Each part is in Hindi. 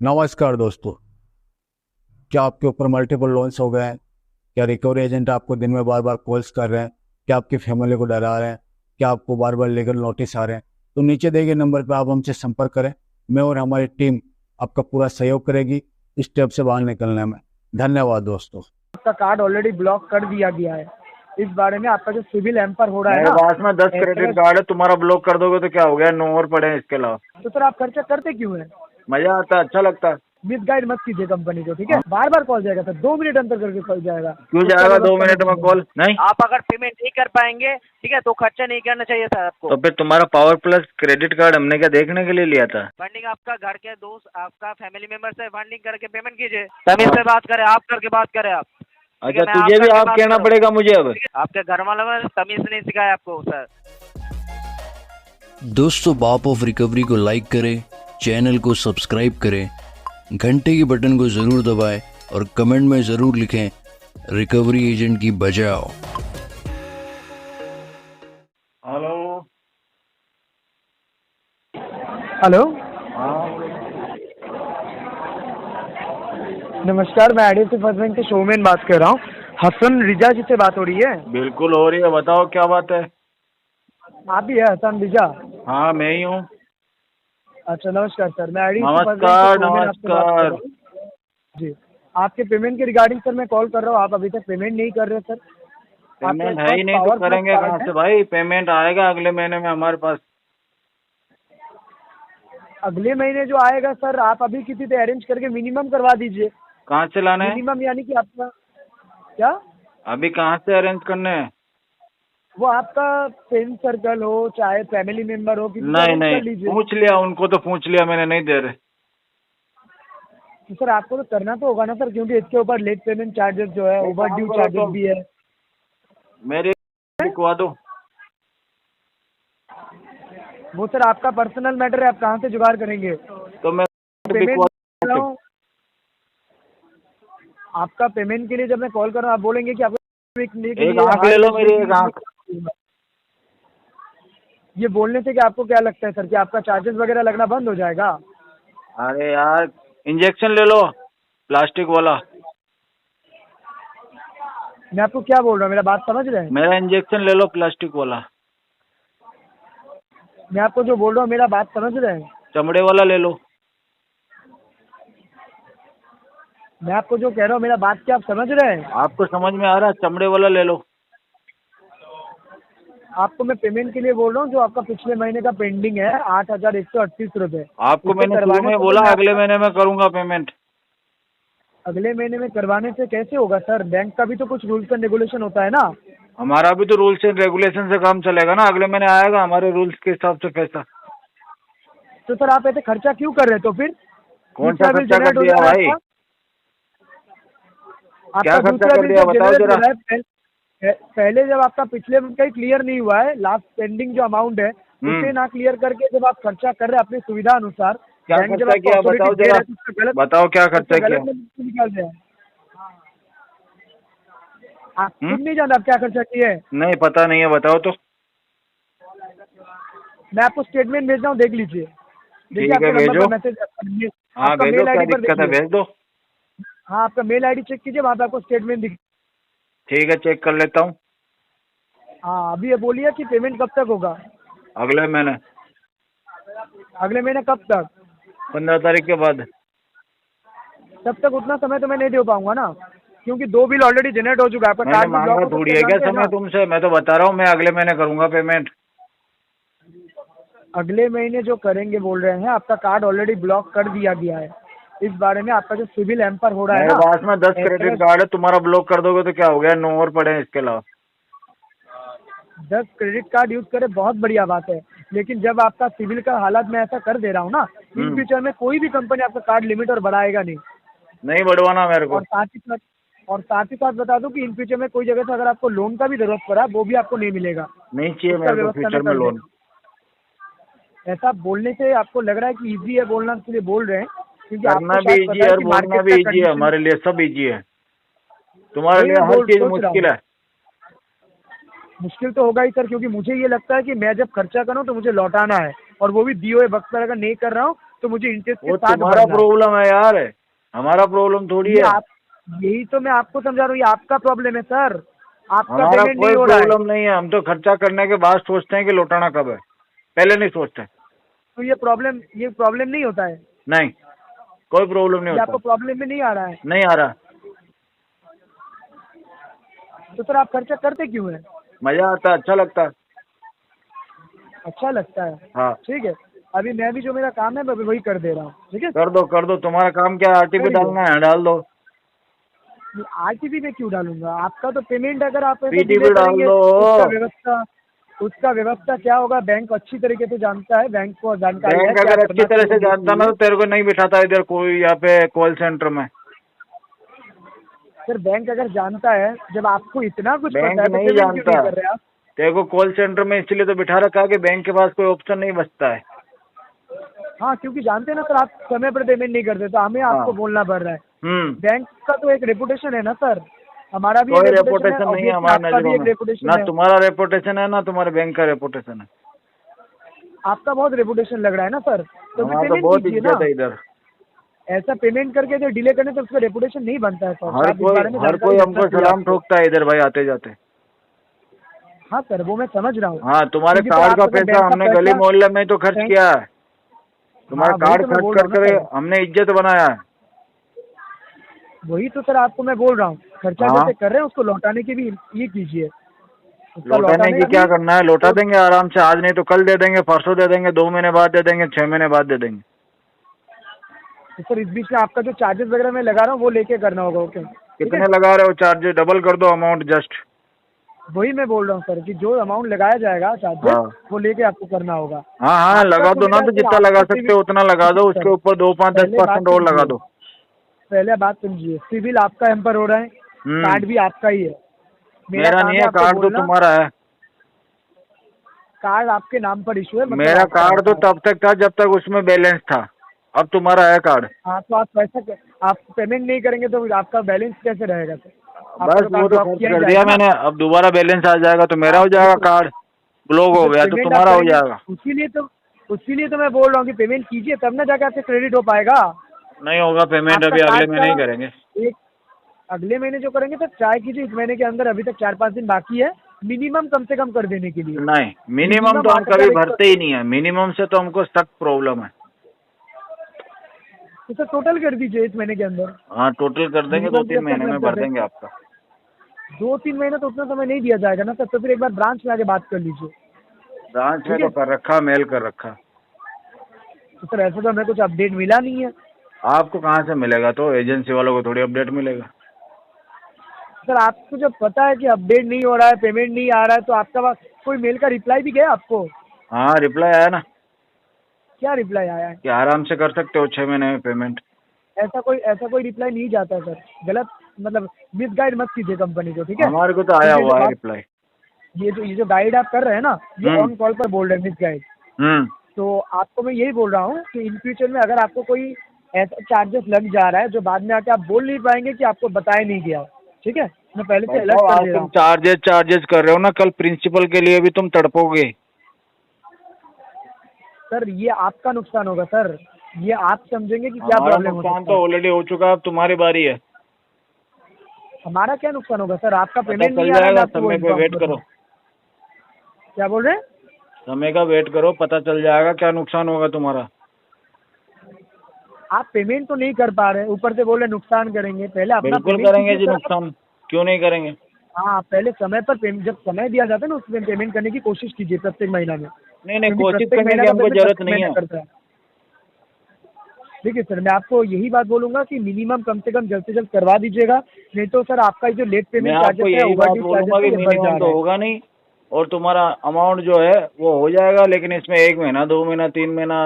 नमस्कार दोस्तों। क्या आपके ऊपर मल्टीपल लोन्स हो गए हैं? क्या रिकवरी एजेंट आपको दिन में बार बार कॉल्स कर रहे हैं? क्या आपकी फैमिली को डरा रहे हैं? क्या आपको बार बार लीगल नोटिस आ रहे हैं? तो नीचे दिए गए नंबर पर आप हमसे संपर्क करें। मैं और हमारी टीम आपका पूरा सहयोग करेगी इस स्टेप से बाहर निकलने में। धन्यवाद दोस्तों। आपका कार्ड ऑलरेडी ब्लॉक कर दिया गया है। इस बारे में आपका जो सिविल एम्पर हो रहा है मेरे ना, पास में 10 क्रेडिट कार्ड है, तुम्हारा ब्लॉक कर दोगे तो क्या हो गया? 9 और पड़े हैं इसके अलावा। तो सर आप खर्चा करते क्यों हैं? मजा आता है, अच्छा लगता है। मिसगाइड मत कीजिए कंपनी को, ठीक है? बार बार कॉल जाएगा सर, 2 मिनट अंतर करके कॉल जाएगा। क्यों उसका जाएगा 2 व्यवस्था मिनट में नहीं कॉल? नहीं आप अगर पेमेंट नहीं कर पाएंगे, ठीक है, तो खर्चा नहीं करना चाहिए था आपको। तो फिर तुम्हारा पावर प्लस क्रेडिट कार्ड हमने क्या देखने के लिए लिया था? फंडिंग आपका घर के दोस्त, आपका फैमिली मेंबर से फंडिंग करके पेमेंट कीजिए। तमीज से बात करें, आप करके बात करें आप। ठीक अच्छा, है, मैं तुझे भी करके आप बात कहना करूं। पड़ेगा मुझे अब। ठीक है, आपके घर वालों ने तमीज नहीं सिखाया आपको सर। दोस्तों, बाप ऑफ रिकवरी को लाइक करें, चैनल को सब्सक्राइब करें, घंटे के बटन को ज़रूर दबाएं और कमेंट में ज़रूर लिखें रिकवरी एजेंट की बजाओ। हेलो। हेलो, हाँ, नमस्कार। मैं आईडीएफसी फर्स्ट बैंक के शोमैन बात कर रहा हूँ। हसन रिजा जी से बात हो रही है? बिल्कुल हो रही है, बताओ क्या बात है। आप ही है हसन रिजा? हाँ, मैं ही हूँ। अच्छा, नमस्कार सर। मैं आईडीएफसी फर्स्ट बैंक नमस्कार के शोमैन आपसे बात कर नमस्कार। रहा हूँ। जी, आपके पेमेंट के रिगार्डिंग सर मैं कॉल कर रहा हूँ। आप अभी तक पेमेंट नहीं कर रहे सर। पेमेंट है ही नहीं तो करेंगे कहाँ से भाई? पेमेंट आएगा अगले महीने में हमारे पास। अगले महीने जो आएगा सर, आप अभी किसी से अरेंज करके मिनिमम करवा दीजिए। कहाँ से लाने हैं? मिनिमम यानी कि आपका क्या? अभी कहाँ से अरेंज करने हैं? वो आपका फ्रेंड सर्कल हो चाहे फैमिली मेंबर हो, किसी से नहीं अरेंज नहीं, कर लीजिए। पूछ लिया उनको, तो पूछ लिया मैंने, नहीं दे रहे। तो सर आपको तो करना तो होगा ना सर, क्योंकि इसके ऊपर लेट पेमेंट चार्जेस जो है, ओवर ड्यू चार्जेस भी है। मेरे लिखवा दो। वो सर आपका पर्सनल मैटर है, आप कहाँ से जुगाड़ करेंगे? तो मैं पेमेंट लिखवा कर रहा हूँ। आपका पेमेंट के लिए जब मैं कॉल कर रहा हूँ, आप बोलेंगे कि आपको एक आंख ले लो मेरी, एक आंख। ये बोलने से क्या आपको क्या लगता है सर कि आपका चार्जेस वगैरह लगना बंद हो जाएगा? अरे यार, इंजेक्शन ले लो प्लास्टिक वाला। मैं आपको क्या बोल रहा हूँ, मेरा बात समझ रहे हैं? मेरा इंजेक्शन ले लो प्लास्टिक वाला। मैं आपको जो बोल रहा हूँ, मेरा बात समझ रहे हैं? चमड़े वाला ले लो। मैं आपको जो कह रहा हूँ, मेरा बात क्या आप समझ रहे हैं? आपको समझ में आ रहा है? चमड़े वाला ले लो। आपको मैं पेमेंट के लिए बोल रहा हूँ, जो आपका पिछले महीने का पेंडिंग है 8,138 रुपये। आपको मैंने शुरू में बोला अगले महीने में करूंगा पेमेंट। अगले महीने में करवाने से कैसे होगा सर? बैंक का भी तो कुछ रूल्स एंड रेगुलेशन होता है ना। हमारा भी तो रूल्स एंड रेगुलेशन से काम चलेगा ना। अगले महीने आएगा हमारे रूल्स के हिसाब से पैसा। तो सर आप ऐसे खर्चा क्यों कर रहे हैं? तो फिर कौन सा दूसरा बिल खर्चा कर जनरेट हो दिया जा रहा है भाई? क्या आपका खर्चा दूसरा कर बिल दिया जब बताओ जनरेट हो जरा। रहा है, पहले जब आपका पिछले मंथ का ही क्लियर नहीं हुआ है, लास्ट पेंडिंग जो अमाउंट है उसे ना क्लियर करके जब आप खर्चा कर रहे हैं अपनी सुविधा अनुसार, क्या बैंक जब खर्चा आपको किया authority बताओ दे जरा। रहा है तो उसका गलत, बताओ क्या खर्चा उसका किया। गलत नतीजा निकाल रहे हैं। आप खुद नहीं जानते आप क्या खर्चा किए हैं? नहीं पता नहीं है, बताओ तो। मैं आपको स्टेटमेंट भेज रहा हूँ, देख लीजिए। देखिए ठीक है, आपके नंबर भेजो। पर मैसेज, हाँ आपका भेजो, मेल क्या आईडी पर दिक्कत है, देखिए। भेज दो। हाँ, आपका मेल आईडी चेक कीजिए, वहाँ पे आपको स्टेटमेंट दिख। ठीक है, चेक कर लेता हूँ। हाँ, अभी ये बोलिए कि पेमेंट कब तक होगा? अगले महीने अगले महीने कब तक? 15 तारीख के बाद। तब तक उतना समय तो मैं नहीं दे पाऊंगा ना, क्योंकि 2 बिल ऑलरेडी जनरेट हो चुका है। आपका मैंने कार्ड भी ब्लॉक मांगा हो थोड़ी सकता है क्या जानते हैं समय ना। तुमसे? मैं तो बता रहा हूँ मैं अगले महीने करूंगा पेमेंट। अगले महीने जो करेंगे बोल रहे हैं, आपका कार्ड ऑलरेडी ब्लॉक कर दिया गया है। इस बारे में आपका जो सिविल एम्पर हो रहा है मेरे ना, पास में 10 क्रेडिट कार्ड है, तुम्हारा ब्लॉक कर दोगे तो क्या हो गया? 9 और पड़े हैं इसके अलावा। 10 क्रेडिट कार्ड यूज करे, बहुत बढ़िया बात है। लेकिन जब आपका सिविल का हालत में ऐसा कर दे रहा हूँ ना, इन फ्यूचर में कोई भी कंपनी आपका कार्ड लिमिट और बढ़ाएगा नहीं। नहीं बढ़वाना मेरे को। और साथ ही साथ बता दूं कि इन फ्यूचर में कोई जगह से अगर आपको लोन का भी जरूरत पड़ा, वो भी आपको नहीं मिलेगा। नहीं चाहिए उसका मेरे को व्यवस्था फ्यूचर मैं में कर लोन। देता। ऐसा बोलने से आपको लग रहा है कि इजी है बोलना, इसलिए बोल रहे हैं, क्योंकि करना आपको भी शायद इजी पता है है और कि बोलना मार्केट भी का इजी है, कंडीशन। हमारे लिए सब इजी है। तुम्हारे लिए मैं हर चीज सोच रहा हूँ, मुश्किल है। मुश्किल तो होगा ही सर, क्योंकि मुझे ये लगता है कि मैं जब खर्चा करूँ तो मुझे लौटाना है, और वो भी दिए हुए वक्त पर अगर नहीं कर रहा हूँ तो मुझे इंटरेस्ट के वो साथ तुम्हारा भरना है। प्रॉब्लम है यार, हमारा प्रॉब्लम थोड़ी ये है। आप, यही तो मैं आपको समझा रहा हूँ, ये आपका प्रॉब्लम है सर, आपका हमारा पेमेंट कोई नहीं हो रहा है। प्रॉब्लम नहीं है, हम तो खर्चा करने के बाद सोचते हैं कि लौटाना कब है, पहले नहीं सोचते। तो ये प्रॉब्लम नहीं होता है, नहीं, कोई प्रॉब्लम नहीं ये आपको होता, प्रॉब्लम में नहीं आ रहा है, नहीं आ रहा। तो सर आप खर्चा करते क्यों है? मजा आता है, अच्छा लगता है। अच्छा लगता है, हाँ, ठीक है। अभी मैं भी जो मेरा काम है मैं वही कर दे रहा हूँ, ठीक है। कर दो, तुम्हारा काम क्या है, आरटीपी करिए। डालना है, डाल दो। आरटीपी में क्यों डालूंगा? आपका तो पेमेंट अगर आप ऐसे पीटीपी डिले डाल करेंगे, दो। उसका व्यवस्था क्या होगा? बैंक अच्छी तरीके से जानता है, बैंक को जानकारी है बैंक क्या अगर अच्छी करना तरह से चाहिए, जानता ना तो तेरे को नहीं बिठाता इधर कोई यहाँ पे कॉल सेंटर में। सर बैंक अगर जानता है, जब आपको इतना कुछ बैंक पता है तो नहीं पेमेंट क्यों जानता, नहीं कर रहे आप? तेरे को कॉल सेंटर में इसलिए तो बिठा रखा है कि बैंक के पास कोई ऑप्शन नहीं बचता है। हाँ, क्योंकि जानते हैं ना सर, आप समय पर पेमेंट नहीं करते तो हमें आपको हाँ। बोलना पड़ रहा है। बैंक का तो एक रेपुटेशन है ना सर, हमारा भी कोई एक रेपुटेशन है, रेपुटेशन नहीं है obviously हमारे आपका भी नजरों एक में, रेपुटेशन ना है। तुम्हारा रेपुटेशन है ना तुम्हारे बैंक का रेपुटेशन है। आपका बहुत रेपुटेशन लग रहा है ना सर, तो हमारा तो पेमेंट बहुत कीजिए ना। इज्जत है इधर। ऐसा पेमेंट करके जो डिले करने से उसका रेपुटेशन नहीं बनता है सर, हर आप इस बारे में कोई जानकारी रखना हमको चाहिए सलाम आपको। ठोकता है इधर भाई आते जाते। हाँ सर, वो मैं समझ रहा हूँ। हाँ, तुम्हारे क्योंकि सर कार्ड का आपका तो पैसा बैंक का हमने गली पैसा मोहल्ले में तो खर्च बैंक, किया है, तुम्हारा हाँ वही कार्ड तो मैं खर्च बोल रहा कर हूँ ना कर सर, हमने इज्जत बनाया है। वही तो सर आपको मैं बोल रहा हूँ, खर्चा हाँ, जैसे कर रहे हैं उसको लौटाने की भी ये कीजिए, उसका लौटाने लौटाने की का क्या भी। करना है, लौटा तो देंगे आराम से, आज नहीं तो कल दे देंगे, परसों दे देंगे, 2 महीने बाद दे देंगे, 6 महीने बाद दे देंगे। सर इस बीच में आपका जो चार्जेस वगैरह मैं लगा रहा हूँ वो लेके करना होगा, ओके ठीक है। कितने लगा रहे हो चार्जेस, डबल कर दो अमाउंट जस्ट। वही मैं बोल रहा हूँ सर कि जो अमाउंट लगाया जाएगा चार्जेस हाँ वो लेके आपको करना होगा। हाँ हाँ, आपका लगा तो दो ना, मेरा तो सर जितना लगा आपका सकते हो उतना लगा दो, उसके सर ऊपर 2, 5, पहले बात 10% और लगा समझिए, दो। पहले बात समझिए, सिविल आपका हम पर हो रहा है, कार्ड भी आपका ही है, मेरा काम नहीं है है, आपको कार्ड तो बोलना, तुम्हारा है। कार्ड आपके नाम पर इशू है, मतलब मेरा आपका कार्ड तो है। तब तक था जब तक उसमें बैलेंस था, अब तुम्हारा है कार्ड। हाँ तो आप आप पेमेंट नहीं करेंगे तो आपका बैलेंस कैसे रहेगा सर? आपका बस तो वो कार्ड तो ब्लॉक खर्च किया ही कर दिया जाएगा ना। मैंने, अब दोबारा बैलेंस आ जाएगा तो मेरा आप हो जाएगा, तो कार्ड ब्लॉक हो गया तो पेमेंट आप तुम्हारा हो करेंगे, जाएगा। उसीलिए तो मैं बोल रहा हूँ कि पेमेंट कीजिए तब ना जाके आपसे क्रेडिट हो पाएगा। नहीं होगा पेमेंट, आपका अभी अगले कार्ड महीने ही का करेंगे। एक अगले महीने जो करेंगे तो ट्राई कीजिए, इस महीने के अंदर अभी तक 4-5 दिन बाकी है, मिनिमम कम से कम कर देने के लिए। नहीं, मिनिमम मिनिमम तो हम कभी 8,100। भरते ही नहीं है, मिनिमम से तो हमको सख्त प्रॉब्लम है। तो सर टोटल कर दीजिए इस महीने के अंदर। हाँ, टोटल कर देंगे, मिनिमम 2-3 महीने में भर देंगे आपका। 2-3 महीने तो उतना समय नहीं दिया जाएगा ना सर, तो फिर एक बार ब्रांच में आके बात कर लीजिए। ब्रांच में ठीक है। तो कर रखा, मेल कर रखा। तो सर ऐसे तो हमें कुछ अपडेट मिला नहीं है। आपको कहाँ से मिलेगा, तो एजेंसी वालों को थोड़ी अपडेट मिलेगा। सर आपको जब पता है कि अपडेट नहीं हो रहा है, पेमेंट नहीं आ रहा है, तो आपका पास कोई मेल का रिप्लाई भी गया आपको? हाँ, रिप्लाई आया ना, क्या रिप्लाई आया है? कि आराम से कर सकते हो 6 महीने में पेमेंट। ऐसा कोई रिप्लाई नहीं जाता है सर, गलत मतलब मिसगाइड मत कीजिए कंपनी को, ठीक है। हमारे को तो आया क्योंकि हुआ है आप रिप्लाई। ये जो गाइड आप कर रहे हैं ना, ये ऑन कॉल पर बोल रहे हैं मिसगाइड। तो आपको मैं यही बोल रहा हूँ कि इन फ्यूचर में अगर आपको कोई ऐसा चार्जेस लग जा रहा है जो बाद में आके आप बोल नहीं पाएंगे कि आपको बताया नहीं गया, ठीक है, मैं पहले से अलर्ट कर आज दे रहा तुम हूँ। चार्जेस कर रहे हो ना, कल प्रिंसिपल के लिए भी तुम तड़पोगे। सर ये आपका नुकसान होगा सर, ये आप समझेंगे कि क्या हमारा प्रॉब्लम हो नुकसान सकता तो है। ऑलरेडी हो चुका है, अब तुम्हारी बारी है। हमारा क्या नुकसान होगा सर? आपका पता पेमेंट चल नहीं आ रहा है, मैं जाएगा, आपको वो समय पे इन्फॉर्म वेट कर रहा करो, हूँ। क्या बोल रहे हैं? समय का वेट करो, पता चल जाएगा क्या नुकसान होगा तुम्हारा। आप पेमेंट तो नहीं कर पा रहे, ऊपर से बोल रहे नुकसान करेंगे, पहले अपना बिल्कुल पेमेंट करेंगे जी कीजिए सर। नुकसान, क्यों नहीं करेंगे। हाँ पहले समय पर पेमेंट, जब समय दिया जाता है ना उसमें पेमेंट करने की कोशिश कीजिए प्रत्येक महीना में, नहीं, क्योंकि कोशिश प्रत्येक करने महीना की का हमको पेमेंट जरूरत प्रत्येक नहीं महीना है। करता है। देखिए सर, मैं आपको यही बात बोलूंगा कि मिनिमम कम से कम जल्द से जल्द करवा दीजिएगा, नहीं तो सर आपका जो लेट मैं पेमेंट आपको चार्जेस है, यही बात ओवरड्यू बोलूंगा कि चार्जेस है, ये बढ़ जा मिनिमम रहा तो है। होगा नहीं, और तुम्हारा अमाउंट जो है वो हो जाएगा, लेकिन इसमें 1 महीना, 2 महीना, 3 महीना,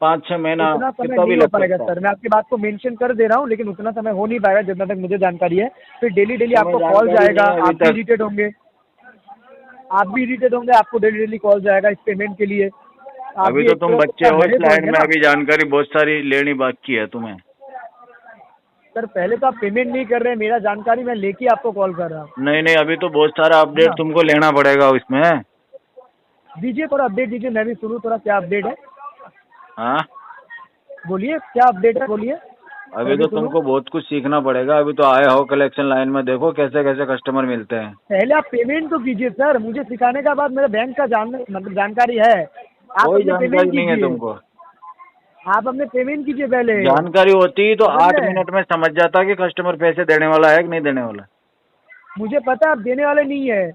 5-6 महीना उतना समय कितना भी नहीं हो लग पाएगा सकता है। सर, मैं आपकी बात को मेंशन कर दे रहा हूँ, लेकिन उतना समय हो नहीं पाएगा जितना तक मुझे जानकारी है। फिर डेली तुम्हें आपको कॉल जानकारी जाएगा, नहीं है अभी आप भी तक। इरिटेट होंगे, आपको डेली कॉल जाएगा इस पेमेंट के लिए। आप अभी भी तो एक तुम तरह से बच्चे हो इस हेडेक लाइन होंगे में, ना अभी जानकारी बहुत सारी लेनी बाकी है तुम्हें। सर। पहले तो आप पेमेंट नहीं कर रहे हैं, मेरा जानकारी मैं लेके आपको कॉल कर रहा हूँ नहीं नहीं, अभी तो बहुत सारा अपडेट ना। तुमको लेना पड़ेगा इसमें। दीजिए थोड़ा अपडेट दीजिए, मैं भी सुनूँ थोड़ा क्या अपडेट है। हाँ, बोलिए क्या अपडेट है, बोलिए। अभी तो तुमको बहुत कुछ सीखना पड़ेगा। अभी तो आए हो कलेक्शन लाइन में, देखो कैसे कैसे कस्टमर मिलते हैं। पहले आप पेमेंट तो कीजिए सर, मुझे सिखाने का बाद मेरे बैंक का मतलब जानकारी है। आप कोई अपने जानकारी पेमेंट नहीं है कीजिए, तुमको। आप अपने पेमेंट कीजिए पहले। जानकारी होती तो 8 समझे? मिनट में समझ जाता कि कस्टमर पैसे देने वाला है कि नहीं देने वाला। मुझे पता है आप देने वाले नहीं है,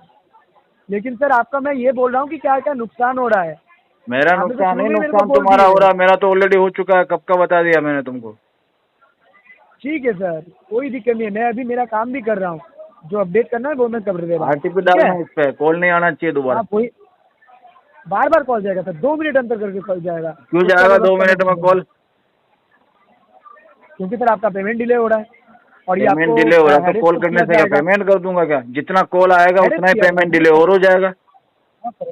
लेकिन सर आपका मैं ये बोल रहा हूँ कि क्या क्या नुकसान हो रहा है। मेरा आपने तो नुकसान शुरू नहीं, में ही मेरे को नुकसान बोल तुम्हारा दिए। हो रहा है। मेरा तो ऑलरेडी हो चुका है, कब का बता दिया मैंने तुमको। ठीक है सर, कोई दिक्कत नहीं है, मैं अभी मेरा काम भी कर रहा हूँ, जो अपडेट करना है वो मैं कर दे रहा हूँ। RTP ठीक डालना है? है, इस पे कॉल नहीं आना चाहिए दोबारा। आप वही बार बार कॉल जाएगा सर, 2 मिनट अंतर करके कॉल जाएगा। क्यों उसका जाएगा 2 व्यवस्था मिनट में मैं कर कॉल? दूंगा। क्योंकि सर आपका पेमेंट डिले हो रहा है और ये पेमेंट आपको डिले हो रहा है तो हेडेक कॉल तो करने किया से क्या जाएगा। पेमेंट कर दूंगा क्या? जितना कॉल आएगा हेडेक उतना ही किया पेमेंट जाएगा। डिले और हो जाएगा। हाँ सर,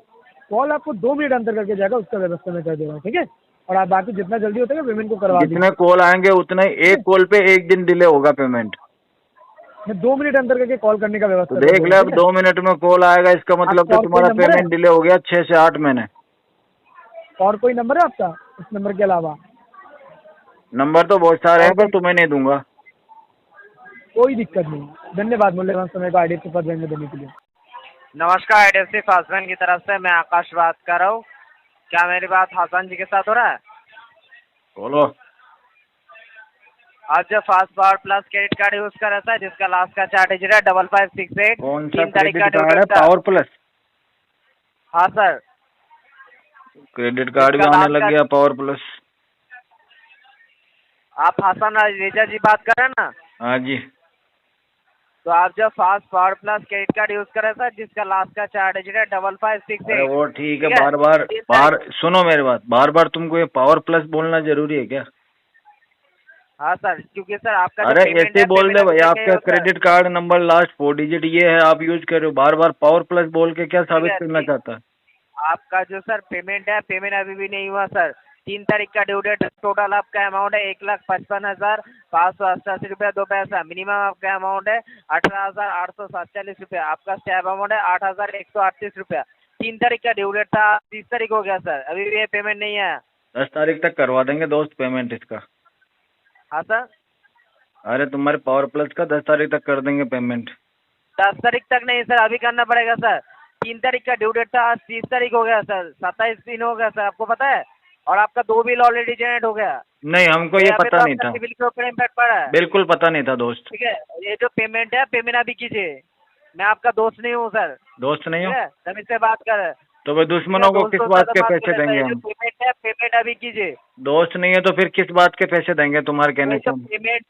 कॉल आपको 2 मिनट अंतर करके जाएगा, उसका व्यवस्था मैं कर दे रहा हूँ। ठीक है? और आप बाकी जितना जल्दी होता है पेमेंट को करवा जितने दीजिए। कॉल आएंगे उतने ही, एक कॉल पे 1 दिन डिले होगा पेमेंट। मैं 2 मिनट अंतर करके कॉल करने का तो व्यवस्था कर देख दे ले, रहा अब हूँ। 2 मिनट में कॉल आएगा, इसका मतलब आपका कि और कोई तुम्हारा नंबर है? पेमेंट डिले हो गया 6 से 8 महीने। और कोई नंबर है आपका इस नंबर के अलावा? नंबर तो बहुत सारे और हैं पर कोई? तुम्हें नहीं दूंगा। कोई दिक्कत नहीं, धन्यवाद मूल्यवान समय को आईडी पर देने के लिए। नमस्कार, आईडीएफसी फास्ट बैंक की तरफ से मैं आकाश बात कर रहा हूँ। क्या मेरी बात हसन जी के साथ हो रहा है? बोलो। आज जो fast power plus credit card use कर रहा था, जिसका लास्ट का 4 डिजिट है 5568, कौन सा 3 तारीख का क्रेडिट ड्यू कार्ड है? डेट था। पावर प्लस हाँ सर, क्रेडिट कार्ड भी इसका आने लास्ट लग का, गया, पावर प्लस। आप हसन रेजा जी बात कर रहे हैं ना? हाँ जी। तो आप जो fast power plus credit card use कर रहा था, जिसका लास्ट का 4 डिजिट है 5568। अरे वो ठीक है, ठीक है? बार बार 3 तारीख। सुनो मेरी बात, बार बार तुमको ये पावर प्लस बोलना जरूरी है क्या? हाँ सर, क्योंकि सर आपका जो अरे पेमेंट ऐसे है, ही बोल पेमेंट दे अभी भाई, तक नहीं आपका होता है। Credit card number last 4 digit ये है, आप यूज कर रहे हो, बार बार पावर प्लस बोल के क्या साबित है, करना चाहता है? आपका जो सर पेमेंट है, पेमेंट अभी भी नहीं हुआ सर। 3 तारीख का ड्यू डेट। टोटल आपका अमाउंट है 1,55,588 रुपया 2 पैसा। मिनिमम आपका अमाउंट है 18,847 रुपया। आपका स्टैम्प अमाउंट है 8,138 रुपया। 3 तारीख का ड्यू डेट था, 30 तारीख हो गया सर, अभी भी ये पेमेंट नहीं आया। 10 तारीख तक करवा देंगे दोस्त पेमेंट इसका। हाँ सर, अरे तुम्हारे पावर प्लस का 10 तारीख तक कर देंगे पेमेंट। 10 तारीख तक नहीं सर, अभी करना पड़ेगा सर। 3 तारीख का ड्यू डेट था, आज 30 तारीख हो गया सर, 27 दिन हो गया सर, आपको पता है। और आपका 2 बिल ऑलरेडी जनरेट हो गया। नहीं, हमको ये पता नहीं था, सिविल के ऊपर इम्पैक्ट पड़ा है। बिल्कुल पता नहीं था दोस्त। ठीक है, ये जो पेमेंट है, पेमेंट अभी कीजिए। मैं आपका दोस्त नहीं हूँ सर। दोस्त नहीं ठीक हो है, हम इससे बात कर रहे हैं। तो भाई दुश्मनों को किस बात के पैसे देंगे जो हम? पेमेंट है, पेमेंट अभी कीजिए। दोस्त नहीं है तो फिर किस बात के पैसे देंगे तुम्हारे कहने जो से? पेमेंट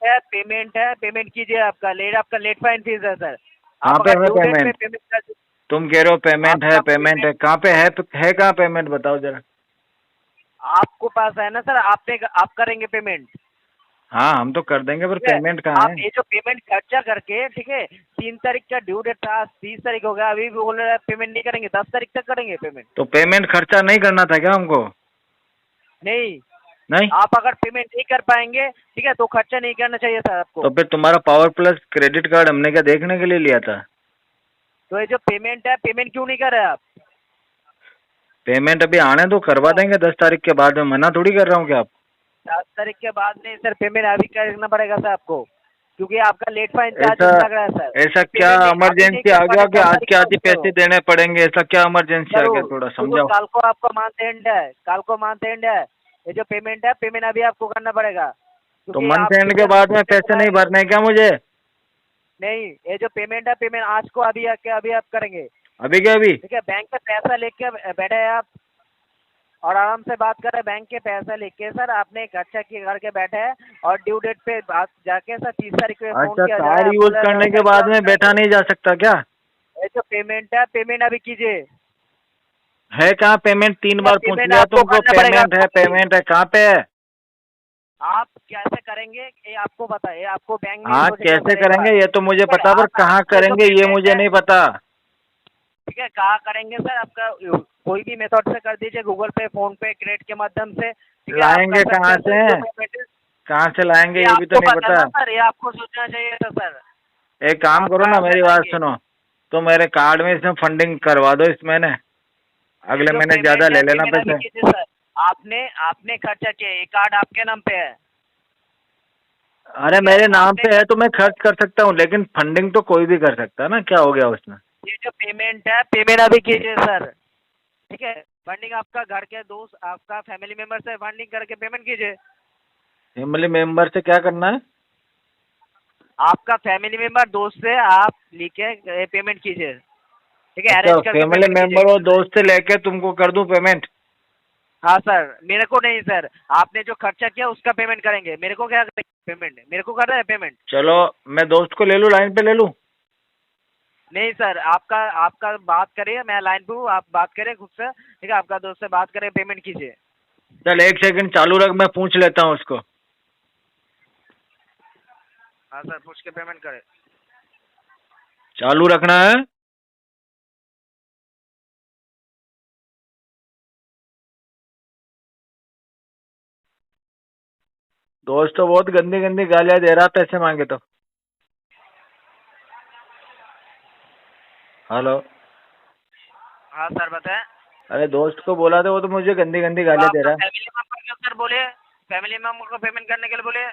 है, पेमेंट कीजिए। आपका लेट फाइन फीस है सर। कहाँ आप पे अगर है due date पेमेंट? पे पेमेंट कर, तुम कह रहे हो पेमेंट है, आपका पेमेंट है, कहाँ पे है कहाँ पेमेंट बताओ जरा। आपको पास है ना सर, आप करेंगे पेमेंट। हाँ हम तो कर देंगे, पर ठीक है? पेमेंट कहाँ आप है? ये जो पेमेंट खर्चा करके, ठीक है, 3 तारीख का ड्यू डेट था, 30 तारीख हो गया, अभी भी बोल रहे हैं पेमेंट नहीं करेंगे, 10 तारीख तक करेंगे पेमेंट। तो पेमेंट खर्चा नहीं करना था क्या हमको? नहीं, नहीं आप अगर पेमेंट नहीं कर पाएंगे, ठीक है, तो खर्चा नहीं करना चाहिए सर आपको। तो फिर तुम्हारा पावर प्लस क्रेडिट कार्ड हमने क्या देखने के लिए लिया था? तो ये जो पेमेंट है, पेमेंट क्यों नहीं कर रहे आप? पेमेंट अभी आने तो करवा देंगे 10 तारीख के बाद में, मना थोड़ी कर रहा हूँ क्या आप? 10 तारीख के बाद नहीं सर, पेमेंट अभी करना पड़ेगा सर आपको, क्योंकि आपका लेट फाइन चार्ज ऐसा लग रहा है सर। ऐसा क्या पेमेंट अभी नहीं इमरजेंसी कर आ गया पाए, कि 10 आज तारीख के आज ही को पैसे देने पड़ेंगे? ऐसा क्या इमरजेंसी आ गया? थोड़ा समझाओ। कल को आपको मंथ एंड है, कल को मंथ एंड है। ये जो पेमेंट है, पेमेंट अभी आपको करना पड़ेगा। तो क्योंकि मंथ आप एंड के बाद में पैसे नहीं भरने क्या मुझे? नहीं, ये जो पेमेंट है, पेमेंट आज को अभी आके अभी आप करेंगे। अभी क्या अभी? ठीक है, बैंक पे पैसा लेके बैठे हैं आप और आराम से बात कर रहे हैं। बैंक के पैसा लेके सर आपने खर्चा करके बैठे हैं और ड्यू डेट पे बात जाके सर 30 तारीख को फोन अच्छा, किया जा रहा है। कार्ड यूज करने के बाद में बैठा नहीं जा सकता क्या? ये जो पेमेंट है, पेमेंट अभी कीजिए। है कहाँ पेमेंट? 3 बार पूछ पेमेंट लिया आपको तुमको, करना पड़ेगा। पेमेंट है कहाँ पे है? आप कैसे करेंगे ये आपको पता है, ये आपको बैंक में हाँ process करना कैसे पड़ेगा। करेंगे ये तो मुझे ठीक है, पता, पर आप- कहाँ आपको जो करेंगे ये पेमेंट मुझे है, नहीं पता। ठीक है, कहाँ करेंगे सर? आपका कोई भी मेथड से कर दीजिए, गूगल पे, फोन पे, क्रेडिट के माध्यम से। ठीक है, आप लाएंगे कर सकते कहाँ हैं से? सर, जो payment है, कहाँ से लाएंगे ये ये भी तो आपको नहीं पता पता। ना सर, ये आपको सोचना चाहिए था सर। एक काम आप करो ना, कहाँ से मेरी बात लाएंगे? सुनो, तो मेरे कार्ड में इसमें फंडिंग करवा दो इस महीने, अगले जो महीने पेमेंट ज्यादा है, ले लेना पेमेंट अभी पैसे। कीजिए सर। आपने आपने खर्चा किया, ये कार्ड आपके नाम पे है। अरे मेरे नाम पे है तो मैं खर्च कर सकता हूँ, लेकिन फंडिंग तो कोई भी कर सकता है ना, क्या हो गया उसमें? ये जो पेमेंट है, पेमेंट अभी कीजिए सर, ठीक है। फंडिंग आपका घर के दोस्त, आपका फैमिली मेंबर से फंडिंग करके पेमेंट कीजिए। फैमिली मेंबर से क्या करना है? आपका फैमिली मेंबर दोस्त से आप लेके पेमेंट कीजिए, ठीक है। अच्छा, अरेंज करके फैमिली पेमेंट कीजिए। मेंबर और दोस्त से लेके तुमको कर दूं पेमेंट? हाँ सर, मेरे को नहीं सर, आपने जो खर्चा किया उसका पेमेंट करेंगे, मेरे को क्या पेमेंट, मेरे को कर रहे हैं पेमेंट। चलो मैं दोस्त को ले लूं, लाइन पे ले लूं? नहीं सर, आपका आपका बात करिए, मैं लाइन पे हूँ, आप बात करें खुद से, ठीक है। आपका दोस्त से बात करें, पेमेंट कीजिए। चल एक सेकंड चालू रख, मैं पूछ लेता हूँ उसको। हाँ सर, पूछ के पेमेंट करें। चालू रखना है। दोस्त तो बहुत गंदी गंदी गालियां दे रहा, पैसे मांगे तो। हेलो। हाँ सर, बताएं। अरे दोस्त को बोला था, वो तो मुझे गंदी गंदी गालियां दे रहा है। फैमिली मेंबर के सर बोले, फैमिली मेंबर को पेमेंट करने के लिए बोले।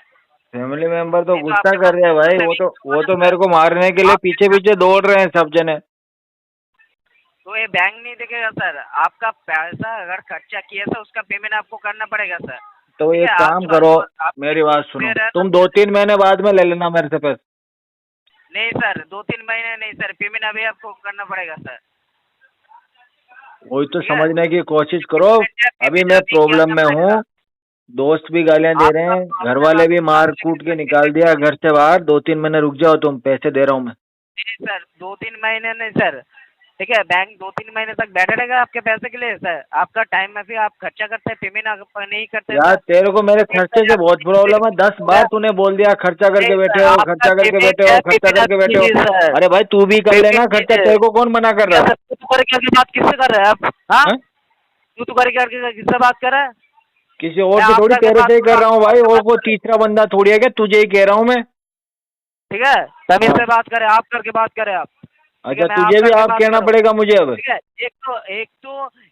फैमिली मेंबर तो नहीं तो गुस्सा आपके कर रहे हैं पास भाई, वो family तो member मेरे को मारने के लिए आप- पीछे पीछे दौड़ रहे हैं सब जने। तो ये बैंक नहीं देखेगा सर, आपका पैसा अगर खर्चा किया था उसका पेमेंट आपको करना पड़ेगा सर। तो ठीक एक है, आप काम जो करो, आप मेरी बात सुनो, है ना- तुम 2-3 महीने बाद में ले लेना मेरे से पैसे। नहीं सर, 2-3 महीने नहीं सर, पेमेंट अभी आपको करना पड़ेगा सर। वही तो ठीक है? समझने की कोशिश करो। अभी मैं प्रॉब्लम में हूँ, दोस्त भी गालियां दे रहे हैं, घर वाले भी मार कूट के निकाल दिया घर से बाहर। 2-3 महीने रुक जाओ, तुम पैसे दे रहा हूँ मैं। नहीं सर, 2-3 महीने नहीं सर, ठीक है। बैंक 2-3 महीने तक बैठे रहेगा आपके पैसे के लिए सर। आपका टाइम में फिर आप खर्चा करते हैं, पेमेंट आप नहीं करते यार सर। तेरे को मेरे खर्चे से बहुत प्रॉब्लम है, 10 बार तूने बोल दिया खर्चा करके बैठे हो, खर्चा करके बैठे हो, खर्चा करके बैठे हो। अरे भाई तू भी कर लेना खर्चा, तेरे को कौन मना कर रहा है? तू करके बात किससे कर रहे हैं आप? हाँ, हाँ? तू करके किससे बात कर रहा है? किसी और मैं से थोड़ी, आपका तेरे से ही कर रहा हूँ भाई। और बात वो तीसरा बंदा थोड़ी है कि तुझे ही कह रहा हूँ मैं। ठीक है, तमीज से बात करें, आप करके बात करें आप। ठीक है, अच्छा, मैं तुझे भी करके आप बात कहना कर रहा हूँ। पड़ेगा मुझे अब? ठीक है,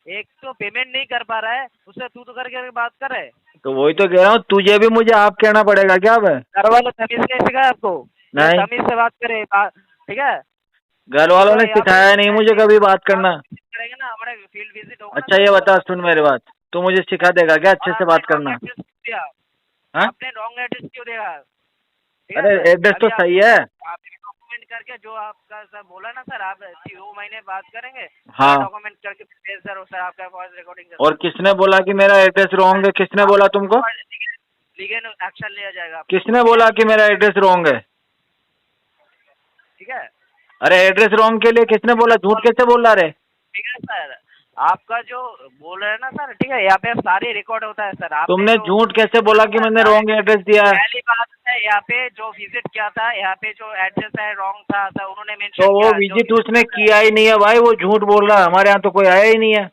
एक तो पेमेंट नहीं कर पा रहा है, उससे तू तो करके बात कर रहे। तो वही तो कह रहा हूँ, तुझे भी मुझे आप कहना पड़ेगा क्या अब? घर वाले तमीज नहीं सिखाया आपको? नहीं। तमीज से बात करे, ठीक है। घर वालों ने सिखाया नहीं मुझे कभी बात करना। करेंगे ना, हमारे फील्ड विजिट होगा। अच्छा ये बता, सुन मेरी बात, तू मुझे सिखा देगा क्या अच्छे से बात करना? हाँ? आपने रॉन्ग एड्रेस क्यों दिया? अरे एड्रेस तो सही है। डॉक्यूमेंट करके जो आपका सर बोला ना सर, आप 2 महीने बात करेंगे। हाँ। डॉक्यूमेंट करके भेज सर आपका वॉइस रिकॉर्डिंग। और किसने बोला कि मेरा एड्रेस रॉन्ग है? किसने बोला तुमको? लीगल एक्शन लिया जाएगा। किसने बोला कि मेरा एड्रेस रॉन्ग है? ठीक है। अरे एड्रेस रॉन्ग के लिए किसने बोला? झूठ कैसे बोल रहा रे? ठीक है सर, आपका जो बोल रहे हैं ना सर, ठीक है, यहाँ पे सारे रिकॉर्ड होता है सर। तुमने झूठ कैसे बोला कि मैंने रॉन्ग एड्रेस दिया है? पहली बात है, यहाँ पे जो विजिट किया था, यहाँ पे जो एड्रेस है रॉन्ग था सर, उन्होंने मेंशन तो वो विजिट उसने किया ही नहीं है भाई, वो झूठ बोल रहा है। हमारे यहाँ तो कोई आया ही नहीं है।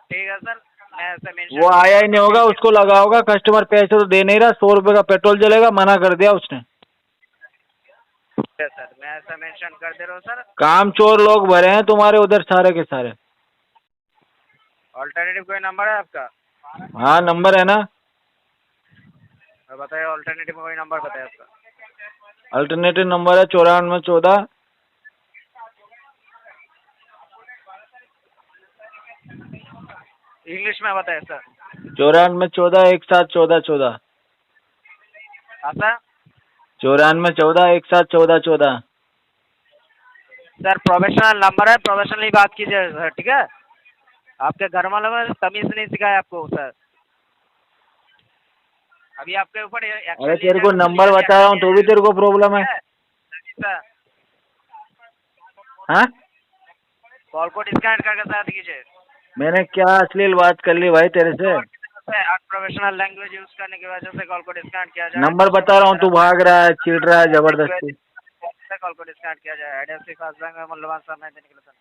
ठीक है सर, मैं ऐसे मेंशन वो आया ही नहीं होगा, उसको लगा होगा कस्टमर पैसे तो दे नहीं रहा, 100 रुपए का पेट्रोल जलेगा, मना कर दिया उसने। सर, मैं ऐसा मेंशन कर दे रहा हूँ सर। काम चोर लोग भरे हैं तुम्हारे उधर सारे के सारे। ऑल्टरनेटिव कोई नंबर है आपका? हाँ नंबर है ना। बताइए, ऑल्टरनेटिव कोई नंबर बताइए आपका। अल्टरनेटिव नंबर है 9414। इंग्लिश में बताइए सर। 9414 171414। हाँ सर। 9414 171414। सर प्रोफेशनल नंबर है, प्रोफेशनली बात कीजिए सर, ठीक है। आपके घर वालों में तमीज नहीं सिखाया आपको सर। अभी आपके ऊपर अरे तेरे को नंबर बता रहा हूँ तो भी तेरे को प्रॉब्लम है? हाँ? कॉल को डिस्कनेक्ट करके साथ कीजिए। मैंने क्या अश्लील बात कर ली भाई तेरे से? प्रोफेशनल लैंग्वेज यूज करने की वजह से कॉल को डिस्कनेक्ट किया जाए। नंबर बता रहा हूँ, तू भाग रहा है, चीट रहा है जबरदस्ती। कॉल को डिस्कनेक्ट किया जाए। एडएफसी फास्ट बैंक में मूल्यवान समय देने के लिए